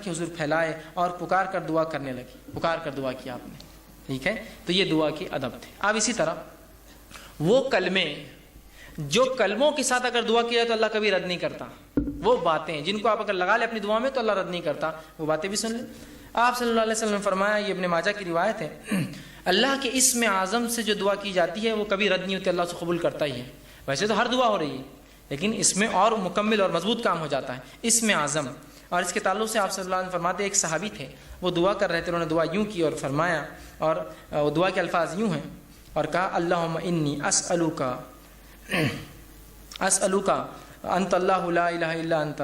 کے حضور پھیلائے اور پکار کر دعا کرنے لگی، پکار کر دعا کیا آپ نے، ٹھیک ہے. تو یہ دعا کے ادب تھے. اب اسی طرح وہ کلمے جو کلموں کے ساتھ اگر دعا کیا تو اللہ کبھی رد نہیں کرتا، وہ باتیں جن کو آپ اگر لگا لیں اپنی دعا میں تو اللہ رد نہیں کرتا، وہ باتیں بھی سن لیں. آپ صلی اللہ علیہ وسلم نے فرمایا، یہ ابن ماجہ کی روایت ہے، اللہ کے اسم اعظم سے جو دعا کی جاتی ہے وہ کبھی رد نہیں ہوتی، اللہ سے قبول کرتا ہی ہے. ویسے تو ہر دعا ہو رہی ہے لیکن اس میں اور مکمل اور مضبوط کام ہو جاتا ہے اسم اعظم. اور اس کے تعلق سے آپ صلی اللہ علیہ وسلم فرماتے ایک صحابی تھے، وہ دعا کر رہے تھے، انہوں نے دعا یوں کی اور فرمایا، اور وہ دعا کے الفاظ یوں ہیں، اور کہا اللہم انی اسألوک انت اللہ لا الہ الا انت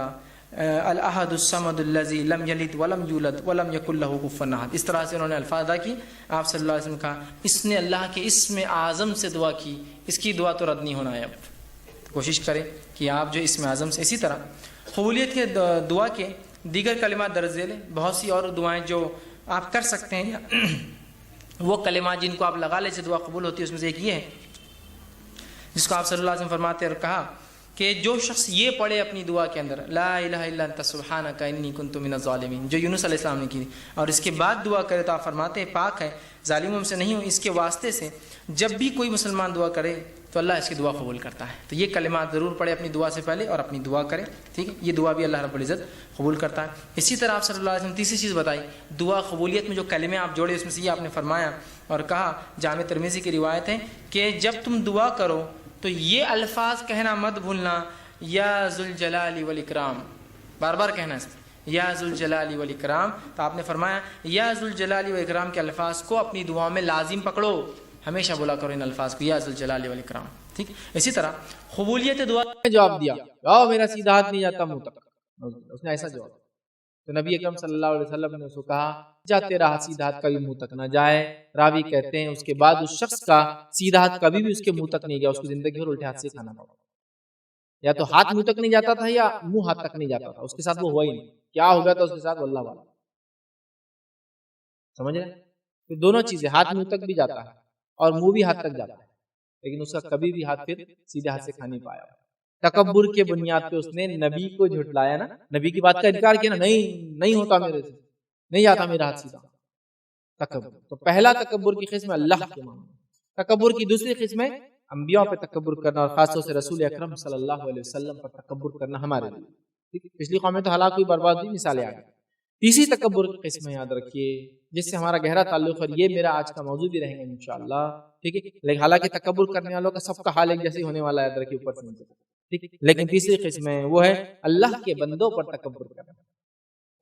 الاحد الصمد الذی لم یلد ولم یولد ولم یکن لہ کفوا احد. اس طرح سے انہوں نے الفاظ ادا کی. آپ صلی اللہ علیہ وسلم کہا اس نے اللہ کے اسم اعظم سے دعا کی، اس کی دعا تو رد نہیں ہونا ہے. اب کوشش کریں کہ آپ جو اسم اعظم سے، اسی طرح قبولیت کے دعا کے دیگر کلمات درج ذیل ہیں، بہت سی اور دعائیں جو آپ کر سکتے ہیں، وہ کلمات جن کو آپ لگا لیں سے دعا قبول ہوتی ہے. اس میں سے ایک یہ ہے جس کو آپ صلی اللہ علیہ وسلم فرماتے اور کہا کہ جو شخص یہ پڑھے اپنی دعا کے اندر لا الہ الا انت سبحانک انی کنت من الظالمین، جو یونس علیہ السلام نے کی، اور اس کے بعد دعا کرے تو آپ فرماتے ہیں پاک ہے، ظالموں سے نہیں ہوں. اس کے واسطے سے جب بھی کوئی مسلمان دعا کرے تو اللہ اس کی دعا قبول کرتا ہے. تو یہ کلمات ضرور پڑھے اپنی دعا سے پہلے اور اپنی دعا کریں، ٹھیک ہے. یہ دعا بھی اللہ رب العزت قبول کرتا ہے. اسی طرح آپ صلی اللہ علیہ وسلم تیسری چیز بتائی دعا قبولیت میں جو کلمے آپ جوڑے، اس میں سے یہ آپ نے فرمایا اور کہا، جامع ترمذی کی روایت ہے کہ جب تم دعا کرو تو یہ الفاظ کہنا مت بھولنا، یا ذوالجلال والاکرام، بار بار کہنا ہے یا ذوالجلال والاکرام. تو آپ نے فرمایا یا ذوالجلال والاکرام کے الفاظ کو اپنی دعا میں لازم پکڑو، ہمیشہ بولا کرو ان الفاظ کو، یا ذوالجلال والاکرام، ٹھیک. اسی طرح قبولیت دعا نے جواب دیا، میرا سیدھا ہاتھ نہیں جاتا منہ تک، اس نے ایسا جواب. تو نبی اکرم صلی اللہ علیہ وسلم نے اس کو کہا جا تیرا ہاتھ سیدھا ہاتھ کبھی منہ تک نہ جائے. راوی کہتے ہیں اس کے بعد اس شخص کا سیدھا ہاتھ کبھی بھی اس کے منہ تک نہیں گیا، اس کو زندگی بھر الٹے ہاتھ سے کھانا پڑا. یا تو ہاتھ منہ تک نہیں جاتا تھا یا منہ ہاتھ تک نہیں جاتا تھا. اس کے ساتھ وہ ہوا ہی نہیں. کیا ہو گیا تھا اس کے ساتھ واللہ والا، سمجھ رہے؟ تو دونوں چیزیں، ہاتھ منہ تک بھی جاتا ہے اور منہ بھی ہاتھ تک جاتا ہے، لیکن اس کا کبھی بھی ہاتھ پھر سیدھے ہاتھ سے کھا نہیں پایا. تکبر کے بنیاد پہ اس نے نبی کو جھٹلایا نا، نبی کی بات کا انکار کیا نا، نہیں ہوتا میرے سے، نہیں جاتا میرا ہاتھ سیدھا. تکبر تو پہلا تکبر کی قسم اللہ کے معاملے. تکبر کی دوسری قسم ہے انبیاء پہ تکبر کرنا، اور خاص طور سے رسول اکرم صلی اللہ علیہ وسلم پر تکبر کرنا ہمارے لیے. پچھلی قومیں تو ہلاک ہوئی، برباد ہوئی، مثالیں آ گئی. تیسری تکبر کی قسم یاد رکھیے جس سے ہمارا گہرا تعلق ہے، یہ میرا آج کا موضوع بھی رہے گا انشاءاللہ، ٹھیک ہے. لیکن حالانکہ تکبر کرنے والوں کا سب کا حال ایک جیسے ہونے والا ہے، یاد رکھیے اوپر سے نیچے، ٹھیک ہے. لیکن تیسری قسم ہے وہ ہے اللہ کے بندوں پر تکبر کرنا.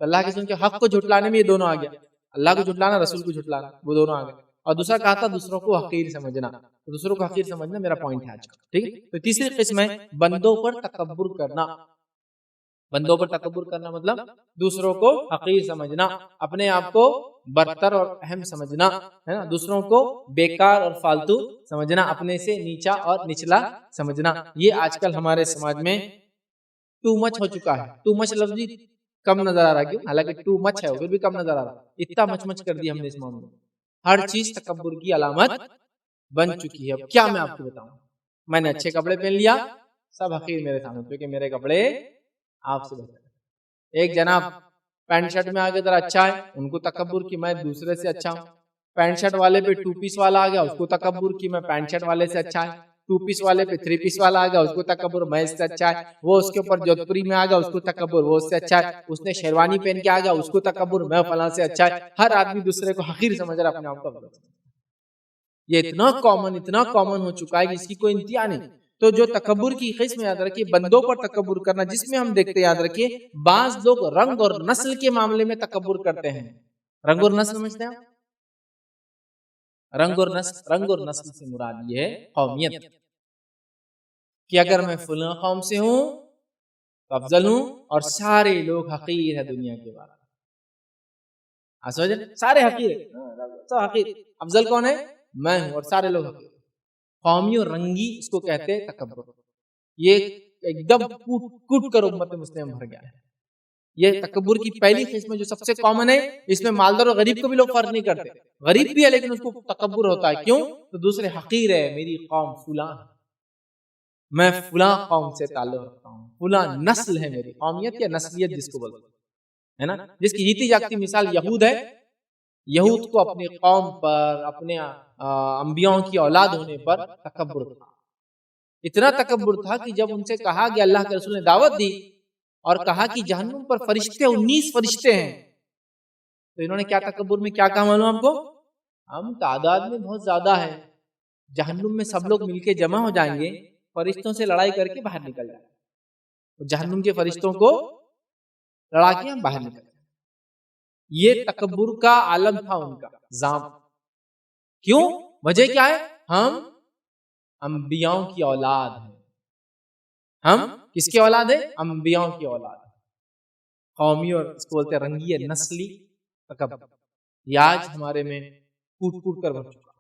اللہ کے سن کے حق کو جھٹلانے میں یہ دونوں آ گیا، اللہ کو جھٹلانا، رسول کو جھٹلانا، وہ دونوں آ گئے. اور دوسرا کہا تھا دوسروں کو حقیر سمجھنا، دوسروں کو حقیر سمجھنا میرا پوائنٹ ہے آج کا، ٹھیک ہے. تو تیسری قسم ہے بندوں پر تکبر کرنا. بندوں پر تکبر کرنا مطلب دوسروں کو حقیر سمجھنا، اپنے آپ کو برتر اور اہم سمجھنا، ہے نا، دوسروں کو بیکار اور فالتو سمجھنا، اپنے سے نیچا اور نچلا سمجھنا. یہ آج کل ہمارے سماج میں ٹو مچ ہو چکا ہے. ٹو مچ لفظ بھی کم نظر آ رہا ہے، کیوں؟ حالانکہ ٹو مچ ہے پھر بھی کم نظر آ رہا ہے. اتنا مچ مچ کر دیا ہم نے اس معاملے میں، ہر چیز تکبر کی علامت بن چکی ہے. اب کیا میں آپ کو بتاؤں، میں نے اچھے کپڑے پہن لیا، سب حقیر میرے سامنے، کیونکہ میرے کپڑے آپ سے بہتر. ایک جناب پینٹ شرٹ میں آگے ذرا اچھا ہے، ان کو تکبر کی میں دوسرے سے اچھا ہوں. پینٹ شرٹ والے پہ ٹو پیس والا آ گیا، اس کو تکبر کی میں پینٹ شرٹ والے سے اچھا ہے. ٹو پیس والے پہ تھری پیس والا آ گیا، اس کو تکبر میں اس سے اچھا ہے. وہ اس کے اوپر جودھ پوری میں آ گیا، اس کو تکبر وہ اس سے اچھا ہے. اس نے شیروانی پہن کے آ گیا، اس کو تکبر میں فلاں سے اچھا ہے. ہر آدمی دوسرے کو حقیر سمجھ رہا اپنے آپ کو. یہ اتنا کامن ہو چکا ہے کہ اس کی کوئی انتہا نہیں. تو جو تکبر کی قسم یاد رکھیے، بندوں پر تکبر کرنا، جس میں ہم دیکھتے یاد رکھیے بعض لوگ رنگ اور نسل کے معاملے میں تکبر کرتے ہیں. رنگ اور نسل سمجھتے ہیں؟ رنگ اور نسل سے مراد یہ ہے قومیت، کہ اگر میں فلاں قوم سے ہوں تو افضل ہوں اور سارے لوگ حقیر ہے دنیا کے بارے میں. سارے حقیر ہیں، افضل کون ہے؟ میں ہوں، اور سارے لوگ حقیر. قومی اور رنگی اس کو کہتے ہیں تکبر. یہ ایک دم کوٹ کر امت مسلم بھر گیا ہے. یہ تکبر کی پہلی قسم جو سب سے کامن ہے، اس میں مالدار اور غریب کو بھی لوگ فرق نہیں کرتے. غریب بھی ہے لیکن اس کو تکبر ہوتا ہے، کیوں؟ تو دوسرے حقیر ہے، میری قوم فلاں، میں فلاں قوم سے تعلق رکھتا ہوں، فلاں نسل ہے میری. قومیت یا نسلیت جس کو بولتے ہیں. ہے نا. جس کی جیتی جاگتی مثال یہود ہے. یہود کو اپنی قوم پر، اپنے انبیاء کی اولاد ہونے پر تکبر تھا. اتنا تکبر تھا کہ جب ان سے کہا کہ اللہ کے رسول نے دعوت دی اور کہا کہ جہنم پر فرشتے 19 فرشتے ہیں، تو انہوں نے کیا تکبر میں کیا کہا معلوم آپ کو؟ ہم تعداد میں بہت زیادہ ہیں، جہنم میں سب لوگ مل کے جمع ہو جائیں گے، فرشتوں سے لڑائی کر کے باہر نکل جائیں گے، جہنم کے فرشتوں کو لڑا کے ہم باہر نکل جائیں. یہ تکبر کا عالم تھا ان کا زام. کیوں؟ وجہ کیا ہے؟ ہم انبیاء کی اولاد ہیں. ہم کس کی اولاد ہیں؟ انبیاء کی اولاد ہیں. قومی اور اس کو بولتے ہیں رنگی نسلی تکبر. یہ آج ہمارے میں کوٹ کوٹ کر بھر چکا.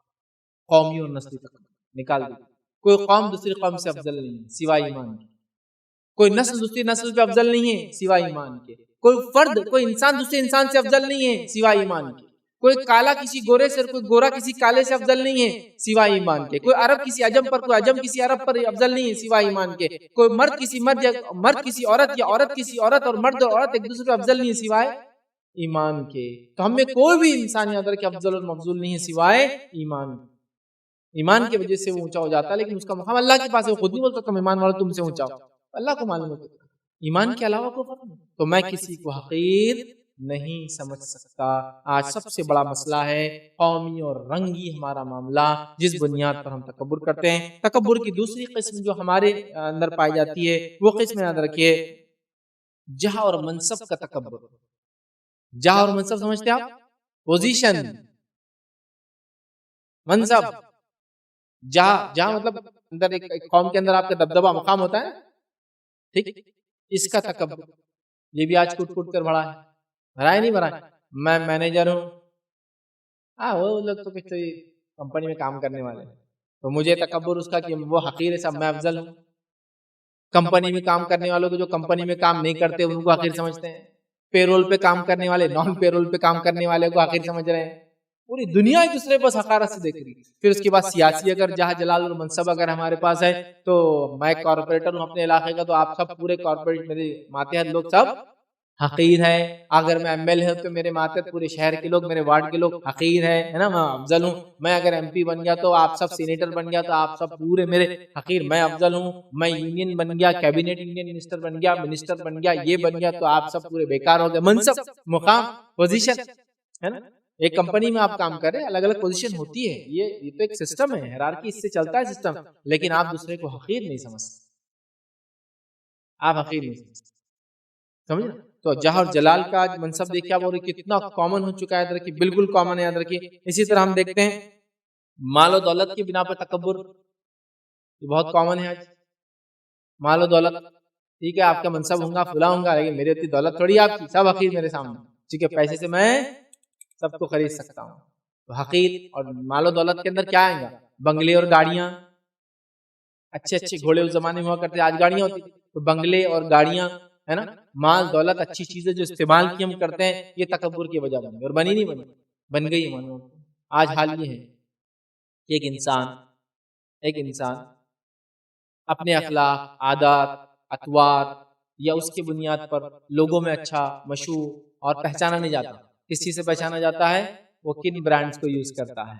قومی اور نسلی تکبر نکال دیا. کوئی قوم دوسری قوم سے افضل نہیں ہے سوائے ایمان کے. کوئی نسل دوسری نسل پہ افضل نہیں ہے سوائے ایمان کے. کوئی فرد، کوئی انسان دوسرے انسان سے افضل نہیں ہے سوائے ایمان کے. کوئی کالا کسی گورے سے، کوئی گورا کسی کالے سے افضل نہیں ہے سوائے ایمان کے. کوئی عرب کسی عجم پر، کوئی عجم کسی عرب پر افضل نہیں ہے سوائے ایمان کے. کوئی مرد کسی مرد کسی عورت، یا عورت کسی عورت، اور مرد اور عورت ایک دوسرے پہ افضل نہیں ہے سوائے ایمان کے. تو ہم میں کوئی بھی انسان یاد رکھے افضل اور مفضول نہیں ہے سوائے ایمان. ایمان کی وجہ سے وہ اونچا ہو جاتا ہے، لیکن اس کا مقام اللہ کے پاس ہے. وہ خود نہیں بولتا تم ایمان والو تم سے اونچا ہو، اللہ کو معلوم ہے. ایمان کے علاوہ کوئی فرق نہیں. تو میں کسی کو حقیر نہیں سمجھ سکتا. آج سب سے بڑا مسئلہ ہے قومی اور رنگی ہمارا معاملہ، جس بنیاد پر ہم تکبر کرتے ہیں. تکبر کی دوسری قسم جو ہمارے اندر پائی جاتی ہے وہ قسم یاد رکھیے جہاں اور منصب کا تکبر. جہاں اور منصب سمجھتے ہیں آپ؟ پوزیشن، منصب. جہاں مطلب اندر ایک قوم کے اندر آپ کا دبدبہ مقام ہوتا ہے، ٹھیک. اس کا تکبر یہ بھی آج کوٹ کوٹ کر بڑھا ہے. بھرا ہے نہیں بھرا ہے؟ میں مینیجر ہوں، وہ لوگ تو کچھ کمپنی میں کام کرنے والے ہیں، تو مجھے تکبر اس کا کہ وہ حقیر ہے، سب میں افضل ہوں. کمپنی میں کام کرنے والوں کو جو کمپنی میں کام نہیں کرتے ان کو حقیر سمجھتے ہیں. پیرول پہ کام کرنے والے، نان پیرول پہ کام کرنے والے کو حقیر سمجھ رہے ہیں. پوری دنیا ایک دوسرے پر حقارت سے دیکھ رہی. پھر اس کے بعد سیاسی اگر جہاں جلال اور منصب اگر ہمارے پاس ہے، تو میں کارپوریٹر ہوں اپنے علاقے کا، تو آپ سب پورے کارپوریٹ میرے ماتحت لوگ سب حقیر ہے. اگر میں ایم ایل اے ہوں تو میرے ماتحت پورے شہر کے لوگ، میرے وارڈ کے لوگ حقیر ہے نا، میں افضل ہوں. میں اگر ایم پی بن گیا تو آپ سب سینیٹر بن گیا تو آپ سب پورے میرے حقیر، میں افضل ہوں. میں یونین بن گیا، کیبنٹ یونین منسٹر بن گیا، منسٹر بن گیا، یہ بن گیا، تو آپ سب پورے بیکار ہو گئے. منصب، مقام، پوزیشن ہے نا. ایک کمپنی میں آپ کام کر رہے ہیں، الگ الگ پوزیشن ہوتی ہے، یہ تو ایک سسٹم ہے، ہیرارکی اس سے چلتا ہے سسٹم. لیکن آپ دوسرے کو حقیر نہیں سمجھتے، آپ حقیر نہیں سمجھتے، سمجھ. تو جہاں اور جلال کا منصب دیکھیں آپ، اور کتنا کامن ہو چکا ہے، یاد رکھیے بالکل کامن ہے، یاد رکھیے. اسی طرح ہم دیکھتے ہیں مال و دولت کی بنا پر تکبر، یہ بہت کامن ہے آج. مال و دولت، ٹھیک ہے آپ کا منصب ہوں گا، فلاں ہوں گا، لیکن میری اتنی دولت تھوڑی آپ کی، سب حقیر میرے سامنے. ٹھیک ہے، پیسے سے میں سب کو خرید سکتا ہوں. تو حقیر اور مال و دولت کے اندر کیا آئے گا؟ بنگلے اور گاڑیاں. اچھے اچھے گھوڑے اس زمانے میں ہوا کرتے، آج گاڑیاں ہوتی. تو بنگلے اور گاڑیاں ہے نا، مال دولت، اچھی چیزیں جو استعمال کی ہم کرتے ہیں، یہ تکبر کی وجہ بن گئی. اور بنی نہیں بنی، بن گئی. آج حال یہ ہے کہ ایک انسان اپنے اخلاق، عادات، اطوار یا اس کی بنیاد پر لوگوں میں اچھا، مشہور اور پہچانا نہیں جاتا. کس چیز سے پہچانا جاتا ہے؟ وہ کن برانڈز کو یوز کرتا ہے.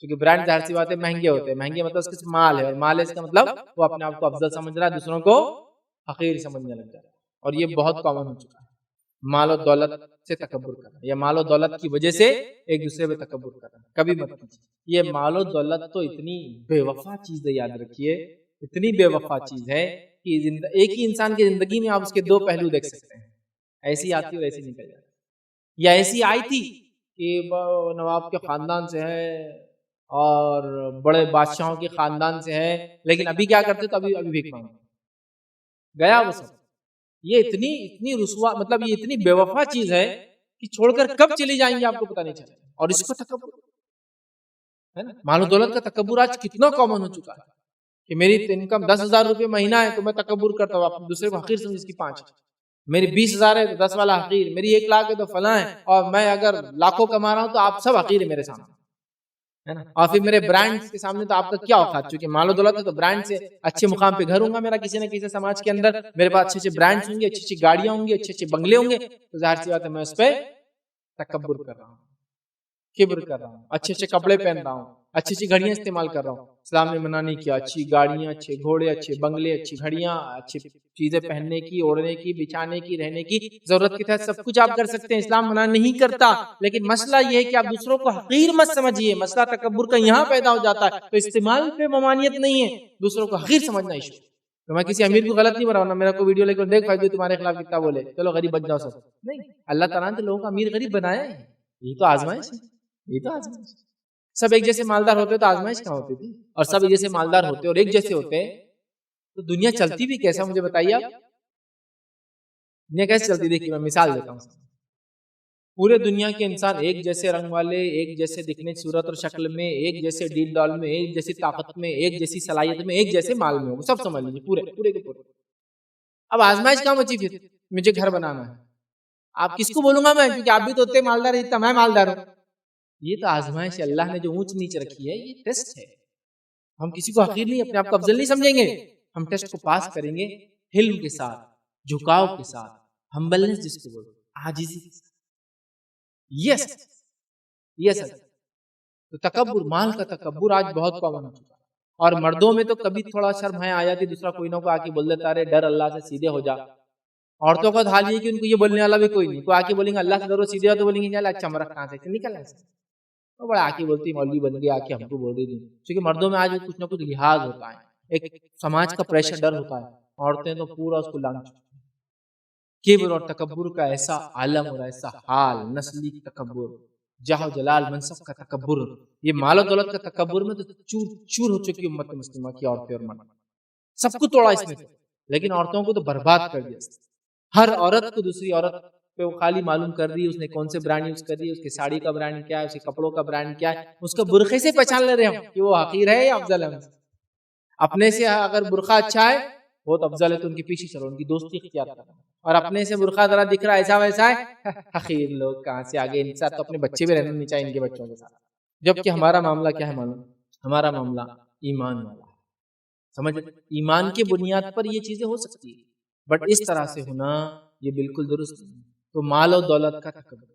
کیونکہ برانڈ ظاہر سی بات ہے مہنگے ہوتے ہیں. مہنگے مطلب اس کے مال ہے، اور مال ہے اس کا مطلب وہ اپنے آپ کو افضل سمجھ رہا ہے، دوسروں کو حقیر سمجھنے لگ جاتا ہے. اور یہ بہت کامن ہو چکا ہے، مال و دولت سے تکبر کرنا، یا مال و دولت کی وجہ سے ایک دوسرے پہ تکبر کرنا. کبھی مت کیجیے. یہ مال و دولت تو اتنی بے وفا چیز ہے، یاد رکھیے اتنی بے وفا چیز ہے کہ ایک ہی انسان کی زندگی میں آپ اس کے دو پہلو دیکھ سکتے ہیں. ایسی آتی اور ایسی نکل جاتی. یا ایسی آئی تھی کہ نواب کے خاندان سے ہے اور بڑے بادشاہوں کے خاندان سے ہے، لیکن ابھی کیا کرتے تو ابھی بھیک مانگتے. گیا وہ سب. یہ اتنی رسوا، مطلب یہ اتنی بے وفا چیز ہے کہ چھوڑ کر کب چلی جائیں گے آپ کو پتہ نہیں چلے. اور اس کو تکبر ہے نا. مال و دولت کا تکبر آج کتنا کامن ہو چکا ہے کہ میری انکم 10,000 روپے مہینہ ہے تو میں تکبر کرتا ہوں، آپ دوسرے کو حقیر سمجھ اس کی 5. میری 20,000 ہے تو 10 والا حقیر، میری 1 لاکھ ہے تو فلاں ہے، اور میں اگر لاکھوں کما رہا ہوں تو آپ سب حقیر ہے میرے سامنے، ہے نا. اور پھر میرے برانڈ کے سامنے تو آپ کا کیا اوقات, چونکہ مال و دولت ہے تو برانڈ سے اچھے مقام پہ گھر ہوں گا میرا کسی نہ کسی سماج کے اندر, میرے پاس اچھے اچھے برانڈز ہوں گے, اچھی اچھی گاڑیاں ہوں گی, اچھے اچھے بنگلے ہوں گے, تو ظاہر سی بات ہے میں اس پہ تکبر کر رہا ہوں, کبر کر رہا ہوں, اچھے اچھے کپڑے پہن رہا ہوں, اچھی اچھی گھڑیاں استعمال کر رہا ہوں. اسلام نے منع نہیں کیا اچھی گاڑیاں, اچھے گھوڑے, اچھے بنگلے, اچھی گھڑیاں, اچھی چیزیں پہننے کی, اوڑھنے کی, بچھانے کی, رہنے کی, ضرورت کے تحت سب کچھ آپ کر سکتے ہیں, اسلام منع نہیں کرتا. لیکن مسئلہ یہ ہے کہ آپ دوسروں کو حقیر مت سمجھیے. مسئلہ تکبر کا یہاں پیدا ہو جاتا ہے. تو استعمال پہ ممانعت نہیں ہے, دوسروں کو حقیر سمجھنا ایشو. تو میں کسی امیر کو غلط نہیں بنا رہا, میرا کوئی ویڈیو لے کر دیکھ بھائی تمہارے خلاف کتنا بولے, چلو غریب بن جاؤ سب. نہیں, اللہ تعالیٰ نے لوگوں کو امیر غریب بنایا ہے, یہ تو آزمائش ہے, یہ تو آزمائش. سب ایک جیسے مالدار ہوتے تو آزمائش کہاں ہوتی تھی, اور سب ایک جیسے مالدار ہوتے اور ایک جیسے ہوتے تو دنیا چلتی بھی کیسا, مجھے بتائیے آپ دنیا کیسے چلتی. دیکھیے میں مثال دیتا ہوں, پورے دنیا کے انسان ایک جیسے رنگ والے, ایک جیسے دکھنے صورت اور شکل میں, ایک جیسے ڈیل ڈال میں, ایک جیسی طاقت میں, ایک جیسی صلاحیت میں, ایک جیسے مال میں, سب سمجھ لیجیے پورے پورے کے پورے. اب آزمائش کہاں بچی پھر, مجھے گھر بنانا ہے, آپ کس کو بولوں گا میں, کیونکہ آپ بھی تو ہوتے مالدار ہیں, میں مالدار ہوں. یہ تو آزمائش ہے, اللہ نے جو اونچ نیچ رکھی ہے یہ ٹیسٹ ہے. ہم کسی کو حقیر نہیں, اپنے آپ کو افضل نہیں سمجھیں گے, ہم ٹیسٹ کو پاس کریں گے حلم کے ساتھ, جھکاؤ کے ساتھ, ہمبلنس جس کو بولتے ہیں, عاجزی کے ساتھ. یس یس. تو تکبر, مال کا تکبر آج بہت کامن ہو چکا ہے. اور مردوں میں تو کبھی تھوڑا شرم حیا آ جاتی, دوسرا کوئی نہ کوئی آ کے بول دیتا ہے ڈر اللہ سے سیدھے ہو جا. عورتوں کا حال یہ کہ ان کو یہ بولنے والا بھی کوئی نہیں, کوئی آ کے بولیں گے اللہ سے ڈرو سیدھے ہو, تو بولیں گے اچھا مرک کہاں سے نکل ہے, وہ بڑا آ کے بولتی مولوی بن گیا, آ کے ہم کو بول رہی. کیونکہ مردوں میں آج کچھ نہ کچھ لحاظ ہوتا ہے, ایک سماج کا پریشر ڈر ہوتا ہے. عورتیں تو پورا اس کو لانگ چکی ہیں. کبر اور تکبر کا ایسا عالم اور ایسا حال, نسلی تکبر, جاہ و جلال منصب کا تکبر, یہ مال و دولت کا تکبر میں تو چور چور ہو چکی امت مسلمہ کی عورتیں اور مرد. سب کو توڑا اس نے, لیکن عورتوں کو تو برباد کر دیا. ہر عورت کو دوسری عورت پہ وہ خالی معلوم کر دی, اس نے کون سے برانڈ یوز کر دی, اس کی ساڑی کا برانڈ کیا ہے, اس کے کپڑوں کا برانڈ کیا ہے, اس کا برقعے سے پہچان لے رہے ہم کہ وہ حقیر ہے یا افضل ہے. اپنے سے اگر برقعہ اچھا ہے بہت افضل ہے تو ان کے پیچھے چلو, ان کی دوستی اختیار کرو. اور اپنے سے برقعہ ذرا دکھ رہا ایسا ویسا ہے, حقیر لوگ کہاں سے آگے, ان کے ساتھ تو اپنے بچے بھی رہنا نہیں چاہیے ان کے بچوں کے ساتھ. جبکہ ہمارا معاملہ کیا ہے معلوم, ہمارا معاملہ ایمان والا ہے. سمجھ, ایمان کی بنیاد پر یہ چیزیں ہو سکتی ہے, بٹ اس طرح سے ہونا یہ بالکل درست نہیں. تو مال و دولت کا تکبر,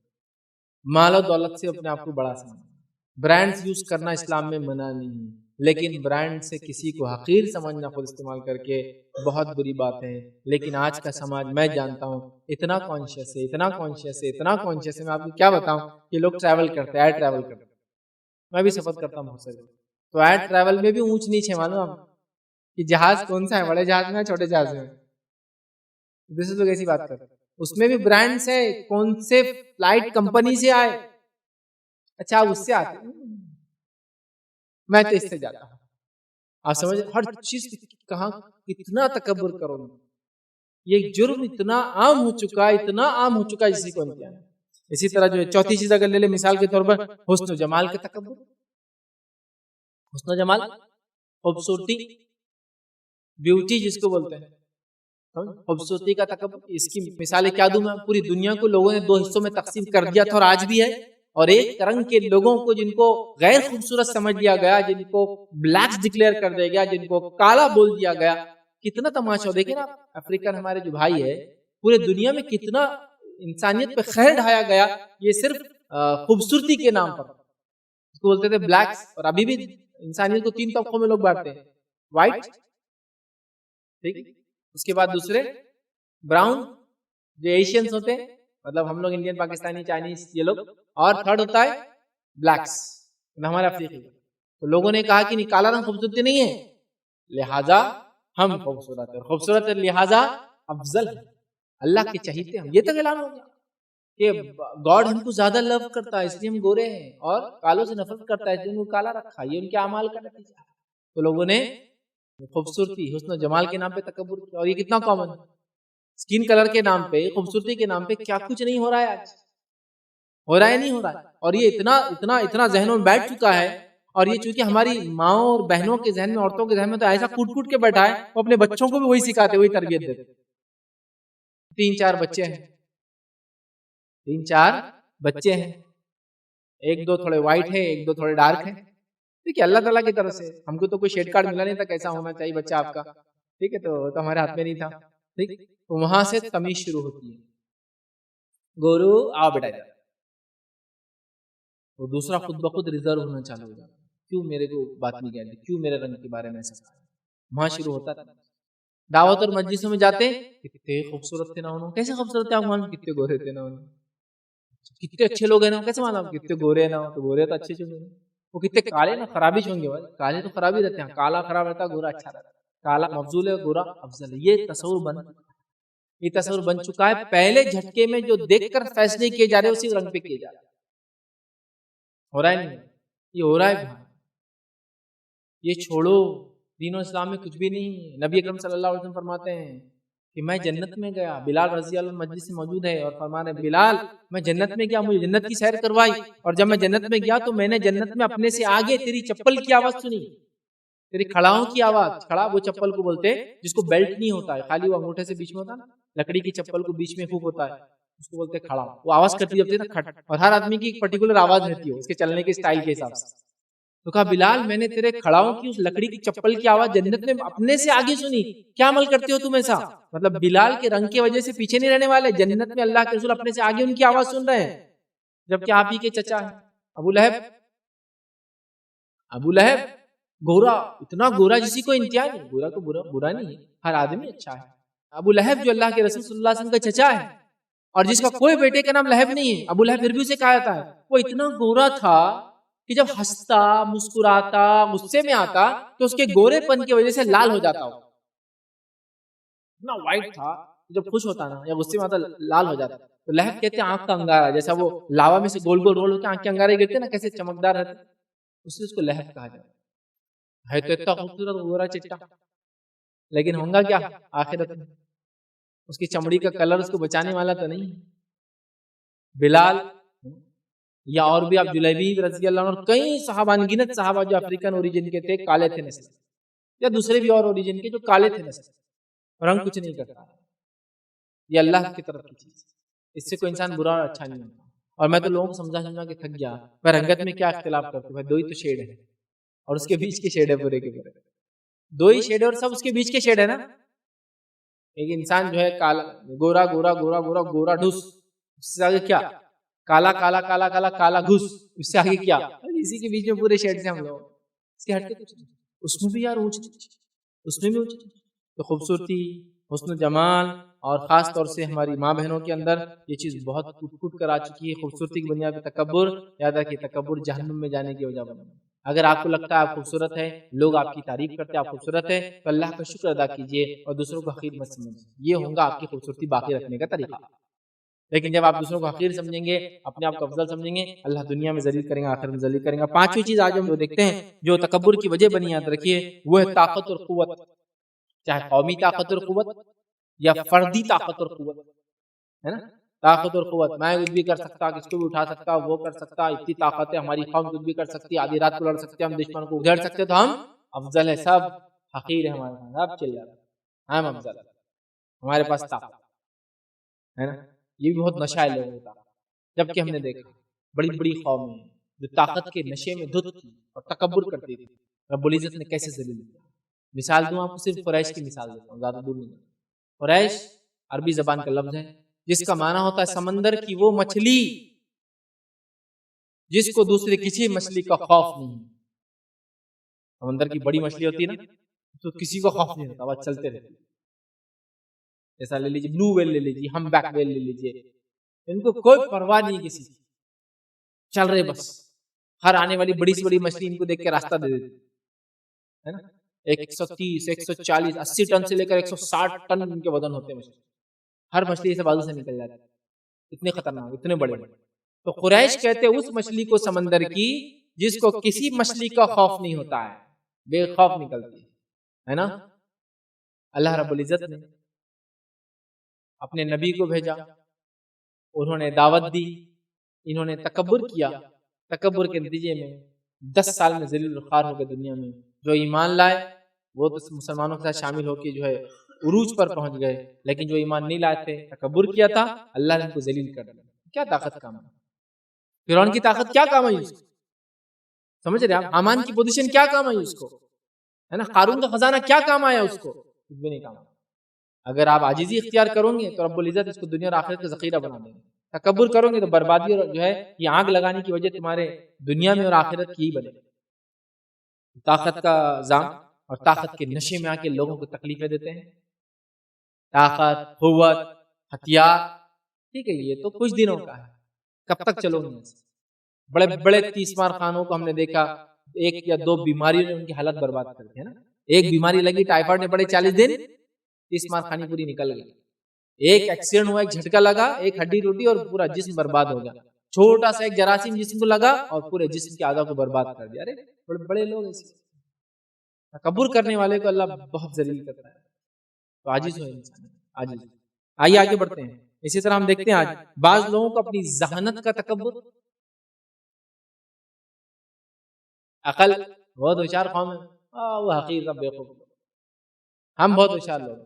مال و دولت سے اپنے آپ کو بڑا سمجھنا. برانڈز یوز کرنا اسلام میں منع نہیں, لیکن برانڈ سے کسی کو حقیر سمجھنا خود استعمال کر کے بہت بری بات ہے. لیکن آج کا سماج میں جانتا ہوں اتنا کانشیس ہے, اتنا کانشیس ہے, اتنا کانشیس ہے, میں آپ کو کیا بتاؤں کہ لوگ ٹریول کرتے ہیں, ایئر ٹریول کرتے ہیں, میں بھی سفر کرتا ہوں بہت سارے, تو ایئر ٹریول میں بھی اونچ نیچ ہے معلوم آپ کہ جہاز کون سا ہے, بڑے جہاز میں چھوٹے جہاز میں. دوسرے لوگ ایسی بات کرتے ہیں, اس میں بھی برانڈز ہے, کون سے فلائٹ کمپنی سے آئے, اچھا اس سے آتے, میں تو اس سے جاتا ہوں. آپ سمجھ, ہر چیز کہاں اتنا تکبر کرو, یہ جرم اتنا عام ہو چکا ہے, اتنا عام ہو چکا ہے جسی کو امتحان. اسی طرح جو چوتھی چیز اگر لے لے مثال کے طور پر, حسن و جمال کا تکبر. حسن و جمال, خوبصورتی, بیوٹی جس کو بولتے ہیں, خوبصورتی کا تکبر. اس کی مثالیں کیا دوں میں, پوری دنیا کو لوگوں نے دو حصوں میں تقسیم کر دیا تھا اور آج بھی ہے. اور ایک رنگ کے لوگوں کو جن کو غیر خوبصورت سمجھ لیا گیا, جن کو بلیکس ڈکلیئر کر دیا گیا, جن کو کالا بول دیا گیا. کتنا تماشا, دیکھیں نا افریقن ہمارے جو بھائی ہے, پورے دنیا میں کتنا انسانیت پہ خیر ڈھایا گیا, یہ صرف خوبصورتی کے نام پر. اس کو بولتے تھے بلیکس, اور ابھی بھی انسانیت کو 3 طبقوں میں لوگ بانٹتے ہیں, وائٹ, ٹھیک, اس کے بعد دوسرے براؤن جو ایشینز ہوتے ہیں, مطلب ہم لوگ انڈین, پاکستانی, چائنیز, یہ لوگ, اور تھرڈ ہوتا ہے بلیکس, ہمارے افریقی. تو لوگوں نے کہا کہ کالا رنگ خوبصورتی نہیں ہے, لہذا ہم خوبصورت ہے, خوبصورت ہے لہذا افضل ہے, اللہ کے چہیتے ہم. یہ تو اعلان ہو گیا کہ گاڈ ہم کو زیادہ لو کرتا ہے اس لیے ہم گورے ہیں, اور کالوں سے نفرت کرتا ہے اس لیے ہم کو کالا رکھا. یہ ان کے اعمال کا نتیجہ ہے. تو لوگوں نے خوبصورتی, حسن و جمال کے نام پہ تکبر کیا, اور یہ کتنا کامن ہے. اسکن کلر کے نام پہ, خوبصورتی کے نام پہ کیا کچھ نہیں ہو رہا ہے آج, ہو رہا ہے نہیں ہو رہا ہے. اور یہ اتنا اتنا اتنا ذہنوں میں بیٹھ چکا ہے, اور یہ چونکہ ہماری ماؤں اور بہنوں کے ذہن میں, عورتوں کے ذہن میں تو ایسا کوٹ کوٹ کے بیٹھا ہے, وہ اپنے بچوں کو بھی وہی سکھاتے, وہی تربیت دیتے. 3-4 بچے ہیں, 3-4 بچے ہیں, 1-2 تھوڑے وائٹ ہیں, 1-2 تھوڑے ڈارک ہیں, ٹھیک ہے، اللہ تعالیٰ کی طرف سے. ہم کو تو کوئی شیڈ کارڈ ملا نہیں تھا کیسا ہونا چاہیے بچہ آپ کا، ٹھیک ہے، تو ہمارے ہاتھ میں نہیں تھا. ٹھیک، تو وہاں سے تمیز شروع ہوتی ہے. گورو آؤ بیٹا ادھر. وہ دوسرا خود بخود ریزرو ہونا چالو ہو جاتا ہے. کیوں میرے کو بات نہیں کہتے، کیوں میرے رنگ کے بارے میں ایسا کہا. وہاں شروع ہوتا تھا. دعوت اور مجلسوں میں جاتے کتنے خوبصورت تھے نا انہوں، کیسے خوبصورت تھے آپ معلوم، کتنے گورے تھے نا انہوں، کتنے اچھے لوگ ہیں نا، کیسے معلوم کتنے گورے نا، تو گورے تو اچھے چلے، وہ کتنے کالے نا خرابی ہوں گے. کالے تو خرابی رہتے ہیں، کالا خراب رہتا ہے، گورا اچھا رہتا ہے. کالا مفضول ہے، گورا افضل ہے. یہ تصور بن چکا ہے. پہلے جھٹکے میں جو دیکھ کر فیصلے کیے جا رہے ہیں اسی رنگ پہ کیے جا رہے ہیں. ہو رہا ہے نہیں، یہ ہو رہا ہے. یہ چھوڑو، دین و اسلام میں کچھ بھی نہیں. نبی اکرم صلی اللہ علیہ وسلم فرماتے ہیں کہ میں جنت میں گیا، بلال رضی اللہ عنہ مجلس میں موجود ہے اور فرمانے بلال میں جنت میں گیا، مجھے جنت کی سیر کروائی، اور جب میں جنت میں گیا تو میں نے جنت میں اپنے سے آگے تیری چپل کی آواز سنی، تیری کھڑاؤں کی آواز. کھڑا وہ چپل کو بولتے ہیں جس کو بیلٹ نہیں ہوتا ہے، خالی وہ انگوٹھے سے بیچ میں ہوتا ہے نا، لکڑی کی چپل کو بیچ میں خوب ہوتا ہے، اس کو بولتے ہیں کھڑا. وہ آواز کرتی جب نا کھٹ، اور ہر آدمی کی ایک پرٹیکولر آواز رہتی ہے اس کے چلنے کے سٹائل کے حساب سے. تو کہا بلال میں نے تیرے کھڑاؤں کی اس لکڑی کی چپل کی آواز جنت میں اپنے سے آگے سنی، کیا عمل کرتے ہو تم ایسا؟ مطلب بلال کے رنگ کی وجہ سے پیچھے نہیں رہنے والے، جنت میں اللہ کے رسول اپنے سے آگے ان کی آواز سن رہے ہیں، جبکہ آپ ہی کے چچا ہیں ابو لہب. ابو لہب گورا، اتنا گورا جسی کو انتہا نہیں. گورا کو برا نہیں ہے، ہر آدمی اچھا ہے. ابو لہب جو اللہ کے رسول صلی اللہ علیہ وسلم کا چچا ہے اور جس کا کوئی بیٹے کا نام لہب نہیں ہے، ابو لہب پھر بھی اسے کہا جاتا ہے. وہ اتنا گورا تھا کہ جب ہنستا، مسکراتا، غصے میں آتا تو اس کے گورے پن کی وجہ سے لال ہو جاتا. اتنا وائٹ تھا، جب خوش ہوتا نا یا غصے میں آتا لال ہو جاتا. تو لہب کہتے ہیں آنکھ کا انگارہ، جیسا وہ لاوا میں سے گول گول رول ہو کے آنکھ کے انگارے گرتے نا کیسے چمکدار رہتے، اس کو لہب کہا جاتا ہے. تو اتنا خوبصورت گورا چٹا، لیکن ہوں گا کیا آخرت میں؟ اس کی چمڑی کا کلر اس کو بچانے والا تو نہیں. بلال یا اور بھی آپ جلیبیب رضی اللہ عنہ، کئی صحابہ انگنت صحابہ جو افریقن اوریجن کے تھے، کالے تھے نسل، یا دوسرے بھی اور اوریجن کے جو کالے تھے نسل. رنگ کچھ نہیں کرتا، یہ اللہ کی طرف کی چیز، اس سے کوئی انسان برا اور اچھا نہیں ہوتا. اور میں تو لوگوں کو سمجھا کے تھک گیا، میں رنگت میں کیا اختلاف کرتا ہوں، دو ہی تو شیڈ ہے اور اس کے بیچ کے شیڈ ہے پورے کے پورے، دو ہی شیڈ ہے اور سب اس کے بیچ کے شیڈ ہے نا. ایک انسان جو ہے کالا گورا گورا گورا گورا گورا ڈھس، اس سے آگے کیا کالا کالا کالا کالا کالا گھس، اس سے آگے کیا اسی کے بیچ میں پورے شیڈ سے ہم لوگ، اس کے ہٹ کے کچھ نہیں. اس میں بھی یار اونچ نیچ، اس میں بھی اونچ نیچ. تو خوبصورتی، حسن و جمال، اور خاص طور سے ہماری ماں بہنوں کے اندر یہ چیز بہت ٹوٹ ٹوٹ کر آ چکی ہے. خوبصورتی کی بنیاد پہ تکبر، یاد رکھیے تکبر جہنم میں جانے کی وجہ بنے. اگر آپ کو لگتا ہے آپ خوبصورت ہے، لوگ آپ کی تعریف کرتے ہیں آپ خوبصورت ہے، تو اللہ کا شکر ادا کیجیے اور دوسروں کو حقیر مت سمجھیے. یہ ہوگا آپ کی خوبصورتی باقی رکھنے کا طریقہ. لیکن جب آپ دوسروں کو حقیر سمجھیں گے، اپنے آپ کو افضل سمجھیں گے، اللہ دنیا میں ذلیل کریں گا، آخرت میں ذلیل کریں گا. پانچویں چیز آج ہم دیکھتے ہیں جو تکبر کی وجہ بنی، یاد رکھیے وہ ہے طاقت اور قوت. چاہے قومی طاقت اور قوت یا فردی طاقت اور قوت ہے نا. طاقت اور قوت، میں کچھ بھی کر سکتا، کس کو بھی اٹھا سکتا، وہ کر سکتا، اتنی طاقت ہے ہماری قوم کچھ بھی کر سکتی، آدھی رات کو لڑ سکتے، ہم دشمن کو ادھیڑ سکتے، تو ہم افضل ہے. سب حقیر ہے ہمارے پاس، اب چل جاتا ہم افضل، ہمارے پاس طاقت ہے نا. یہ بھی بہت نشہ ہے لوگوں کا، جبکہ ہم نے دیکھا بڑی بڑی قومیں جو طاقت کے نشے میں دھت تھی اور تکبر کرتی تھی، رب العزت نے کیسے ذلیل کیا. مثال دوں آپ کو، صرف قریش کی مثال دیتا ہوں، زیادہ دور نہیں. قریش عربی زبان کا لفظ ہے جس کا معنی ہوتا ہے سمندر کی وہ مچھلی جس کو دوسرے کسی مچھلی کا خوف نہیں. سمندر کی بڑی مچھلی ہوتی ہے نا تو کسی کو خوف نہیں ہوتا، بس چلتے رہتے. جیسا لے لیجیے بلو ویل لے لیجیے، ہم بیک ویل لے لیجیے، ان کو کوئی پرواہ نہیں کسی کی، چل رہے بس. ہر آنے والی بڑی سے بڑی مچھلی ان کو دیکھ کے راستہ دے دیتی ہے نا. 130 140 80 ٹن سے لے کر 160 ٹن ان کے وزن ہوتے ہیں مچھلی، ہر مچھلی سے بازو سے نکل جاتی، اتنے خطرناک، اتنے بڑے بڑے. تو قریش کہتے اس مچھلی کو سمندر کی جس کو کسی مچھلی کا خوف نہیں ہوتا ہے، بے خوف نکلتی ہے نا. اللہ رب العزت نے اپنے نبی کو بھیجا، انہوں نے دعوت دی، انہوں نے تکبر کیا. تکبر کے نتیجے میں 10 سال میں ذلیل الخوار ہو گئے دنیا میں. جو ایمان لائے وہ تو مسلمانوں کے ساتھ شامل ہو کے جو ہے عروج پر پہنچ گئے، لیکن جو ایمان نہیں لائے تھے، تکبر کیا تھا، اللہ نے ان کو ذلیل کر دیا. کیا طاقت کام ہے فرعون کی طاقت، کیا کام ہے. سمجھ رہے آپ؟ حامان کی پوزیشن کیا کام آئی اس کو، ہے نا؟ قارون کا خزانہ کیا کام آیا اس کو؟ کچھ بھی نہیں کام آیا۔ اگر آپ عاجزی اختیار کرو گے تو رب العزت اس کو دنیا اور آخرت کا ذخیرہ بنا دیں گے۔ تکبر کرو گے تو بربادی اور جو ہے یہ آگ لگانے کی وجہ تمہارے دنیا میں اور آخرت کی ہی بنے۔ طاقت کا زام اور طاقت کے نشے میں آ کے لوگوں کو تکلیفیں دیتے ہیں، طاقت، قوت، ہتھیار، ٹھیک ہے، یہ تو کچھ دنوں کا ہے، کب تک چلو گے؟ بڑے بڑے 30 مار خانوں کو ہم نے دیکھا، ایک یا دو بیماریوں نے ان کی حالت برباد کر دی ہے نا۔ ایک بیماری لگی ٹائیفائڈ میں، پڑے 40 دن 30 مار خانی پوری نکل گئی۔ ایک ایکسیڈنٹ ہوا، ایک جھٹکا لگا، ایک ہڈی ٹوٹی اور پورا جسم برباد ہو گیا۔ چھوٹا سا ایک جراثیم جسم کو لگا اور پورے جسم کے اعضاء کو برباد کر دیا۔ ارے بڑے بڑے لوگ ایسے تکبر کرنے والے کو اللہ بہت ذلیل کرتا ہے۔ تو عاجز ہو انسان، عاجز۔ آئیے آگے بڑھتے ہیں۔ اسی طرح ہم دیکھتے ہیں آج بعض لوگوں کو اپنی ذہانت کا تکبر، عقل، بہت ہوشیار قوم ہے، وہ حقیر سب بیوقوف، ہم بہت ہوشیار لوگ،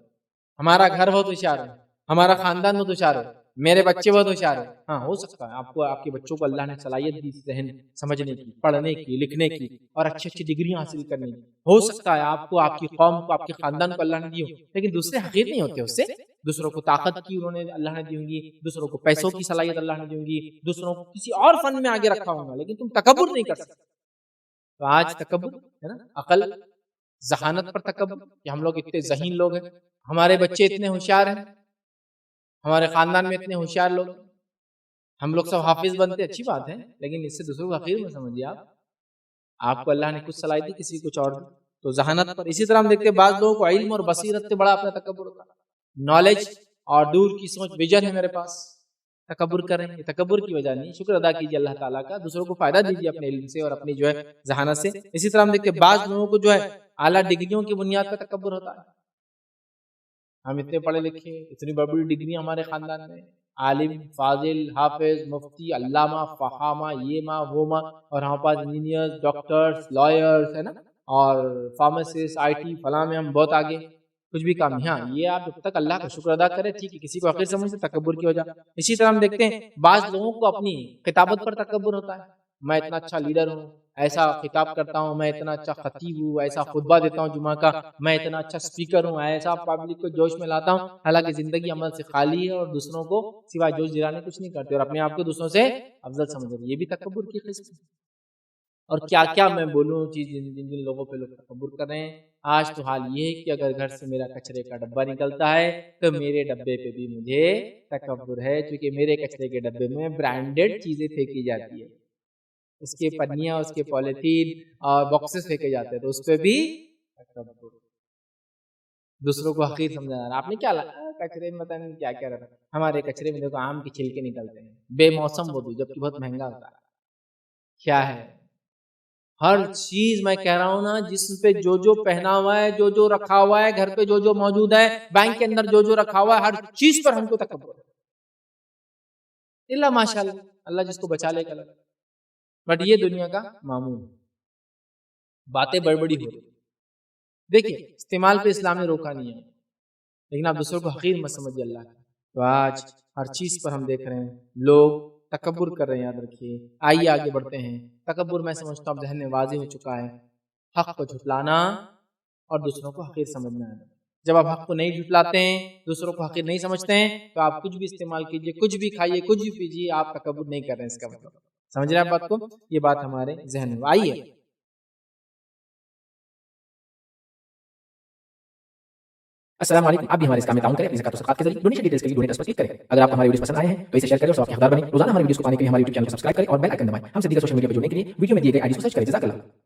ہمارا گھر بہت ہوشیار ہے، ہمارا خاندان بہت ہوشیار ہے، میرے بچے بہت ہوشیار ہیں۔ ہاں ہو سکتا ہے آپ کو، آپ کے بچوں کو اللہ نے صلاحیت دی ذہن سمجھنے کی، پڑھنے کی، لکھنے کی اور اچھی اچھی ڈگریاں حاصل کرنے کی۔ ہو سکتا ہے آپ کو، آپ کی قوم کو، آپ کے خاندان کو اللہ نے دی ہو، لیکن دوسرے حقیر نہیں ہوتے اس سے۔ دوسروں کو طاقت کی انہوں نے اللہ نے دی ہوں گی، دوسروں کو پیسوں کی صلاحیت اللہ نے دی ہوں گی، دوسروں کو کسی اور فن میں آگے رکھا ہوگا، لیکن تم تکبر نہیں کر سکتے۔ تو آج تکبر ہے نا، عقل، ذہانت پر تکبر کہ ہم لوگ اتنے ذہین لوگ ہیں، ہمارے بچے اتنے ہوشیار ہیں، ہمارے خاندان میں اتنے ہوشیار لوگ، ہم لوگ سب حافظ بنتے، اچھی بات ہے، لیکن اس سے دوسروں کو حقیر میں سمجھیے آپ کو اللہ نے کچھ صلاحیت دی، کسی کچھ اور دی۔ تو ذہانت پر اسی طرح ہم دیکھتے ہیں بعض لوگوں کو علم اور بصیرت سے بڑا اپنا تکبر ہوتا ہے، نالج اور دور کی سوچ، ویژن ہے میرے پاس، تکبر کریں گے، تکبر کی وجہ نہیں، شکر ادا کیجیے اللہ تعالیٰ کا، دوسروں کو فائدہ دیجیے اپنے علم سے اور اپنی جو ہے ذہانت سے۔ اسی طرح ہم دیکھتے ہیں بعض لوگوں کو جو ہے اعلیٰ ڈگریوں کی بنیاد پر تکبر ہوتا ہے، ہم اتنے پڑھے لکھے، اتنی بڑی بڑی ڈگریاں ہمارے خاندان میں، عالم، فاضل، حافظ، مفتی، علامہ، فہامہ، یہ ماں وہ ماں، اور ہمارے پاس انجینئرز، ڈاکٹرز، لائرز ہے نا، اور فارماسسٹ، آئی ٹی، فلاں میں ہم بہت آگے، کچھ بھی کام نہیں۔ ہاں یہ آپ جب تک اللہ کا شکر ادا کرے ٹھیک ہے، کسی کو حقیر سمجھتے تکبر کی وجہ۔ اسی طرح ہم دیکھتے ہیں بعض لوگوں کو اپنی خطابت پر تکبر ہوتا ہے، میں اتنا اچھا لیڈر ہوں، ایسا خطاب کرتا ہوں، میں اتنا اچھا خطیب ہوں، ایسا خطبہ دیتا ہوں جمعہ کا، میں اتنا اچھا اسپیکر ہوں، ایسا پبلک کو جوش میں لاتا ہوں، حالانکہ زندگی عمل سے خالی ہے اور دوسروں کو سوائے جوش دلانے کچھ نہیں کرتے، اور اپنے آپ کو دوسروں سے افضل سمجھتے، یہ بھی تکبر کی قسم ہے۔ اور کیا کیا میں بولوں چیز جن لوگوں پہ لوگ تکبر کر رہے ہیں۔ آج تو حال یہ ہے کہ اگر گھر سے میرا کچرے کا ڈبہ نکلتا ہے تو میرے ڈبے پہ بھی مجھے تکبر ہے، کیونکہ میرے کچرے کے ڈبے میں برانڈڈ چیزیں پھینکی جاتی ہے، اس کے پنیاں، اس کے پولیتھین اور باکسز پھینکے جاتے ہیں، تو اس پہ بھی تکبر، دوسروں کو حقیر سمجھانا۔ آپ نے کیا کچرے میں پتہ نہیں کیا کیا رکھا، ہمارے کچرے میں دیکھو آم کے چھلکے نکلتے ہیں، بے موسم وہ بھی، جبکہ بہت مہنگا ہوتا ہے۔ کیا ہے ہر چیز، میں کہہ رہا ہوں نا، جسم پہ جو جو پہنا ہوا ہے، جو جو رکھا ہوا ہے، گھر پہ جو جو موجود ہے، بینک کے اندر جو جو رکھا ہوا ہے، ہر چیز پر ہم کو تکبر ہے، اللہ ماشاءاللہ، اللہ جس کو بچا لے گا۔ بٹ یہ دنیا کا معمول، باتیں بڑی بڑی ہو رہی۔ دیکھیے استعمال پہ اسلام نے روکا نہیں ہے، لیکن آپ دوسروں کو حقیر مت سمجھیے اللہ کا۔ تو آج ہر چیز پر ہم دیکھ رہے ہیں لوگ تکبر کر رہے ہیں، یاد رکھیے۔ آئیے آگے بڑھتے ہیں۔ تکبر میں سمجھتا ہوں ذہن میں واضح ہو چکا ہے، حق کو جھٹلانا اور دوسروں کو حقیر سمجھنا ہے۔ جب آپ حق کو نہیں جھٹلاتے ہیں، دوسروں کو حقیر نہیں سمجھتے ہیں، تو آپ کچھ بھی استعمال کیجئے، کچھ بھی کھائیے، کچھ بھی پیجیے، آپ تکبر نہیں کر رہے ہیں، اس کا مطلب سمجھ رہے ہیں آپ بات کو؟ یہ بات ہمارے ذہن میں آئیے۔ السلام علیکم، آپ بھی ہمارے اس کام میں تعاون کریں اپنی زکات و صدقات کے ذریعے۔ ڈونیشن ڈیٹیلز کے لیے ڈونیٹ اس پر کلک کریں۔ اگر آپ کو ہمارے ویڈیوز پسند آئے ہیں تو اسے شیئر کریں اور ثواب کے حقدار بنیں۔ روزانہ ہمارے ویڈیوز کو پانے کے لیے ہمارے یوٹیوب چینل کو سبسکرائب کریں اور بیل آئکن دبائیں۔ ہم سے دیگر سوشل میڈیا پر جڑنے کے لیے ویڈیو میں دیے گئے آئی ڈی کو سرچ کریں۔ جزاک اللہ۔